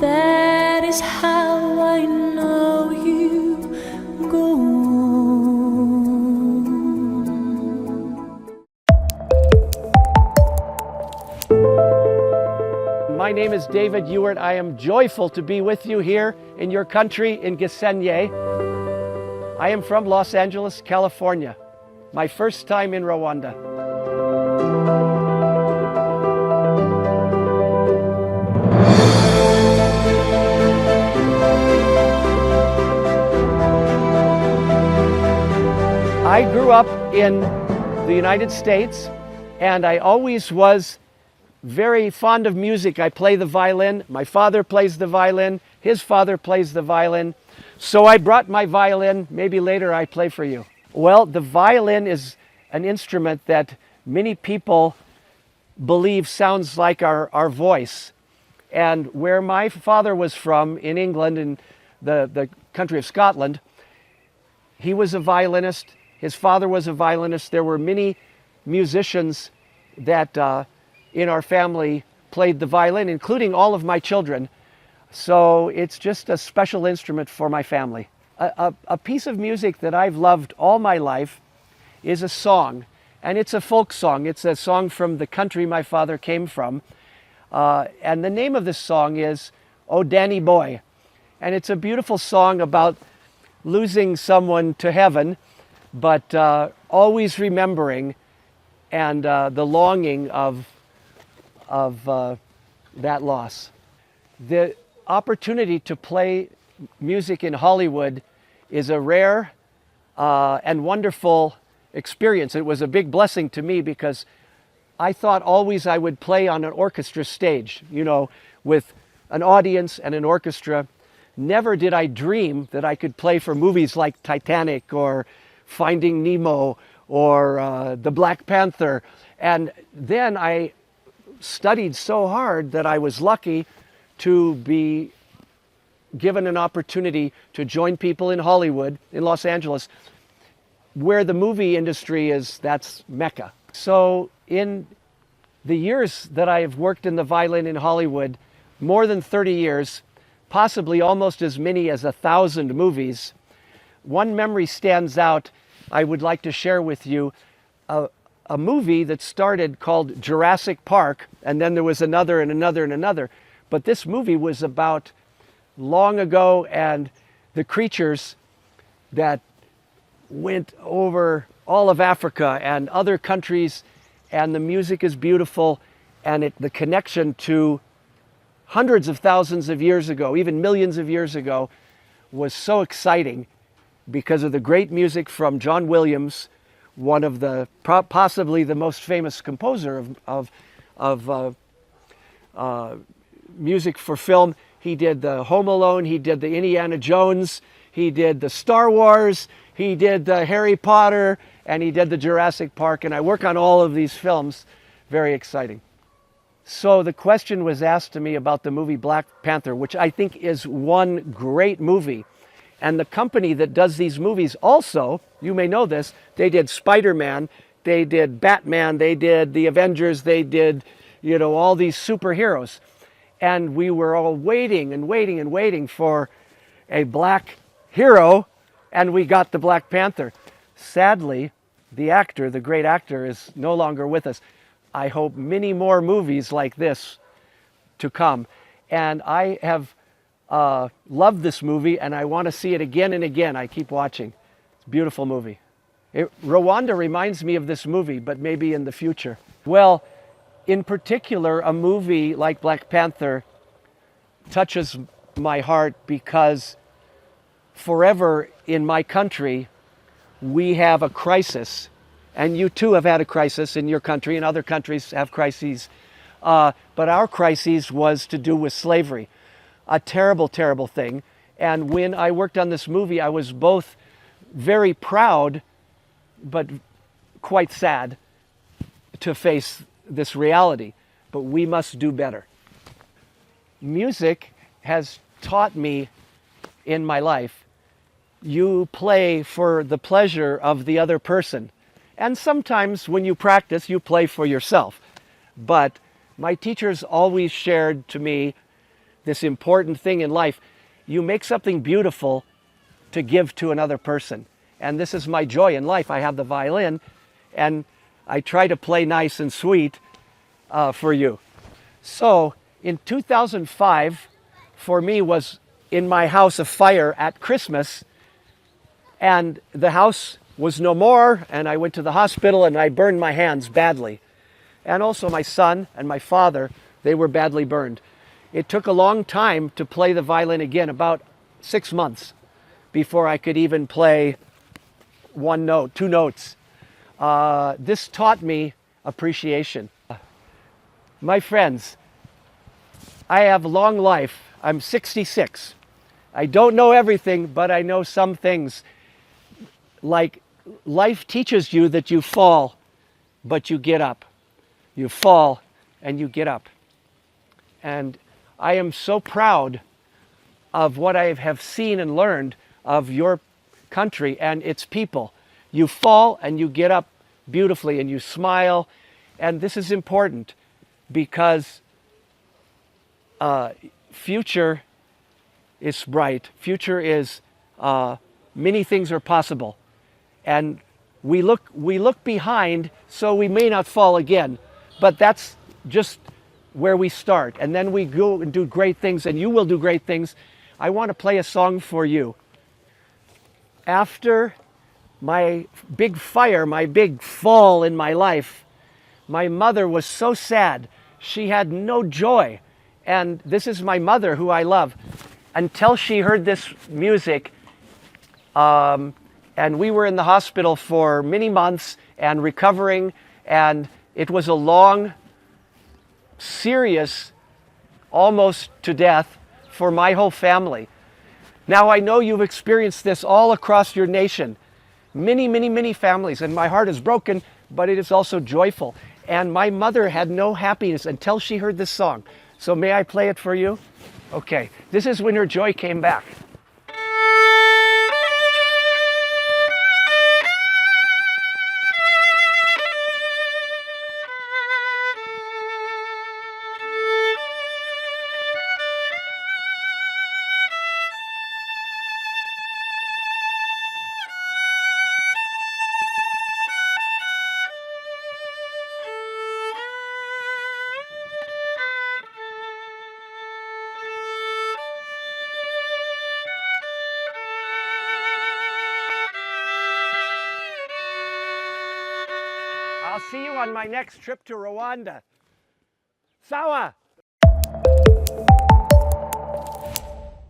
That is how I know you go on. My name is David Ewart. I am joyful to be with you here in your country, in Gisenyi. I am from Los Angeles, California. My first time in Rwanda. I grew up in the United States, and I always was very fond of music. I play the violin. My father plays the violin. His father plays the violin. So I brought my violin. Maybe later I play for you. Well, the violin is an instrument that many people believe sounds like our voice. And where my father was from, in England, in the country of Scotland, he was a violinist. His father was a violinist. There were many musicians that in our family played the violin, including all of my children. So it's just a special instrument for my family. A piece of music that I've loved all my life is a song, and it's a folk song. It's a song from the country my father came from. And the name of this song is "Oh Danny Boy." And it's a beautiful song about losing someone to heaven, but always remembering and the longing of that loss. The opportunity to play music in Hollywood is a rare and wonderful experience. It was a big blessing to me because I thought always I would play on an orchestra stage, you know, with an audience and an orchestra. Never did I dream that I could play for movies like Titanic or Finding Nemo or the Black Panther. And then I studied so hard that I was lucky to be given an opportunity to join people in Hollywood, in Los Angeles, where the movie industry is, that's Mecca. So in the years that I have worked in the violin in Hollywood, more than 30 years, possibly almost as many as 1,000 movies, one memory stands out I would like to share with you. A movie that started called Jurassic Park, and then there was another and another and another. But this movie was about long ago and the creatures that went over all of Africa and other countries, and the music is beautiful, and the connection to hundreds of thousands of years ago, even millions of years ago, was so exciting because of the great music from John Williams, one of the possibly the most famous composer of music for film. He did the Home Alone, he did the Indiana Jones, he did the Star Wars, he did the Harry Potter, and he did the Jurassic Park, and I work on all of these films. Very exciting. So the question was asked to me about the movie Black Panther, which I think is one great movie. And the company that does these movies also, you may know this, they did Spider-Man, they did Batman, they did the Avengers, they did, you know, all these superheroes. And we were all waiting and waiting and waiting for a black hero, and we got the Black Panther. Sadly, the actor, the great actor, is no longer with us. I hope many more movies like this to come. And I have loved this movie, and I want to see it again and again. I keep watching. It's a beautiful movie. Rwanda reminds me of this movie, but maybe in the future. Well, in particular, a movie like Black Panther touches my heart because forever in my country, we have a crisis, and you too have had a crisis in your country, and other countries have crises. But our crisis was to do with slavery. A terrible, terrible thing. And when I worked on this movie, I was both very proud, but quite sad to face this reality. But we must do better. Music has taught me in my life, you play for the pleasure of the other person. And sometimes when you practice, you play for yourself. But my teachers always shared to me this important thing in life, you make something beautiful to give to another person. And this is my joy in life. I have the violin, and I try to play nice and sweet for you. So in 2005, for me, was in my house a fire at Christmas, and the house was no more, and I went to the hospital and I burned my hands badly. And also my son and my father, they were badly burned. It took a long time to play the violin again, about 6 months, before I could even play one note, two notes. This taught me appreciation. My friends, I have a long life. I'm 66. I don't know everything, but I know some things. Like, life teaches you that you fall, but you get up. You fall and you get up. And I am so proud of what I have seen and learned of your country and its people. You fall and you get up beautifully and you smile. And this is important because future is bright. Future is, many things are possible. And we look behind so we may not fall again. But that's just where we start. And then we go and do great things, and you will do great things. I want to play a song for you. After my big fire, my big fall in my life, my mother was so sad. She had no joy. And this is my mother, who I love. Until she heard this music, and we were in the hospital for many months and recovering, and it was a long, serious, almost to death for my whole family. Now I know you've experienced this all across your nation. Many, many, many families, and my heart is broken, but it is also joyful. And my mother had no happiness until she heard this song. So may I play it for you? Okay, this is when her joy came back. I'll see you on my next trip to Rwanda. Sawa!